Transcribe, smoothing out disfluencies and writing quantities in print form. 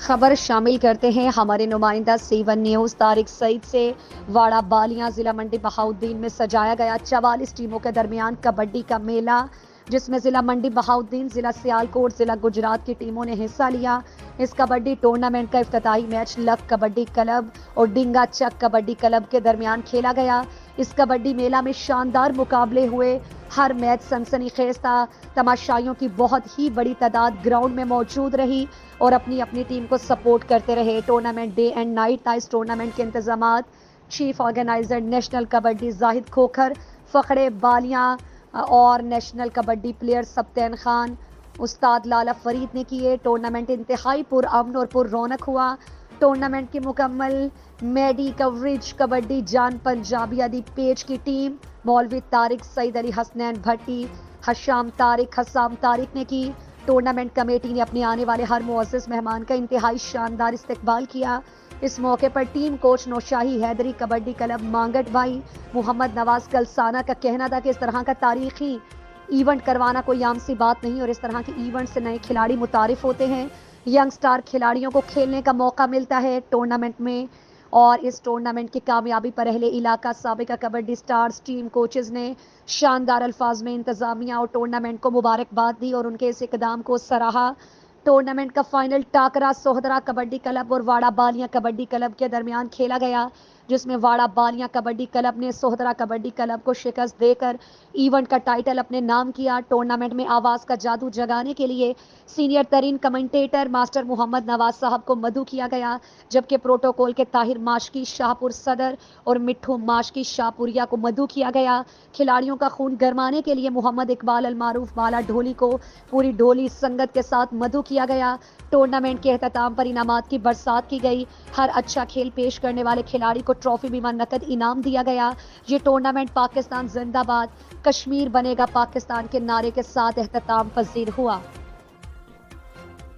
खबर शामिल करते हैं हमारे नुमाइंदा C1 न्यूज तारिक सईद से। वाड़ा बालियां जिला मंडी बहाउद्दीन में सजाया गया 44 टीमों के दरमियान कबड्डी का मेला, जिसमें जिला मंडी बहाउद्दीन, जिला सियालकोट, जिला गुजरात की टीमों ने हिस्सा लिया। इस कबड्डी टूर्नामेंट का इफ्तिताही मैच लख कबड्डी क्लब और डिंगा चक कबड्डी क्लब के दरमियान खेला गया। इस कबड्डी मेला में शानदार मुकाबले हुए, हर मैच सनसनीखेज था। तमाशाइयों की बहुत ही बड़ी तादाद ग्राउंड में मौजूद रही और अपनी अपनी टीम को सपोर्ट करते रहे। टूर्नामेंट डे एंड नाइट था। इस टूर्नामेंट के इंतजामात chief organiser national kabaddi Zahid Khokhar, Fakhre Balian और नेशनल कबड्डी प्लेयर सप्तैन खान, उस्ताद लाला फरीद ने किए। टूर्नामेंट इंतहाई पुरअमन और पुररौनक हुआ। टूर्नामेंट की मुकम्मल मेडी कवरेज कबड्डी जान पंजाबी अदी पेज की टीम मौलवी तारिक सईद अली हसनैन भट्टी, हशाम तारिक ने की। टूर्नामेंट कमेटी ने अपने आने वाले हर मुअज़्ज़िज़ मेहमान का इंतहाई शानदार इस्तकबाल किया। इस मौके पर team coach Naushahi Haidri kabaddi club Mangat भाई मोहम्मद नवाज कलसाना का कहना था कि इस तरह का तारीखी इवेंट करवाना कोई आम सी बात नहीं और इस तरह के इवेंट से नए खिलाड़ी मुतारिफ होते हैं। यंग स्टार खिलाड़ियों को खेलने का मौका मिलता है टूर्नामेंट में, और इस टूर्नामेंट की कामयाबी पर अहले इलाका साबिका कबड्डी स्टार्स टीम कोचेज ने शानदार अल्फाज में इंतजामिया और टूर्नामेंट को मुबारकबाद दी और उनके इस इकदाम को सराहा। टूर्नामेंट का फाइनल टाकरा सोहदरा कबड्डी क्लब और वाड़ा बालियां कबड्डी क्लब के दरमियान खेला गया, जिसमें वाड़ा बालियां कबड्डी क्लब ने सोहदरा कबड्डी क्लब को शिकस्त देकर इवेंट का टाइटल अपने नाम किया। टूर्नामेंट में आवाज़ का जादू जगाने के लिए सीनियर तरीन कमेंटेटर मास्टर मोहम्मद नवाज साहब को मधु किया गया, जबकि प्रोटोकॉल के ताहिर माशकी शाहपुर सदर और मिट्ठू माशकी शाहपुरिया को मधु किया गया। खिलाड़ियों का खून गरमाने के लिए मोहम्मद इकबाल अल मारूफ बाला ढोली को पूरी ढोली संगत के साथ मधु किया गया। टूर्नामेंट के एहतमाम पर इनामात की बरसात की गई। हर अच्छा खेल पेश करने वाले खिलाड़ी को ट्रॉफी बीमा नकद इनाम दिया गया। ये टूर्नामेंट पाकिस्तान जिंदाबाद, कश्मीर बनेगा पाकिस्तान के नारे के साथ एहतमाम पजीर हुआ।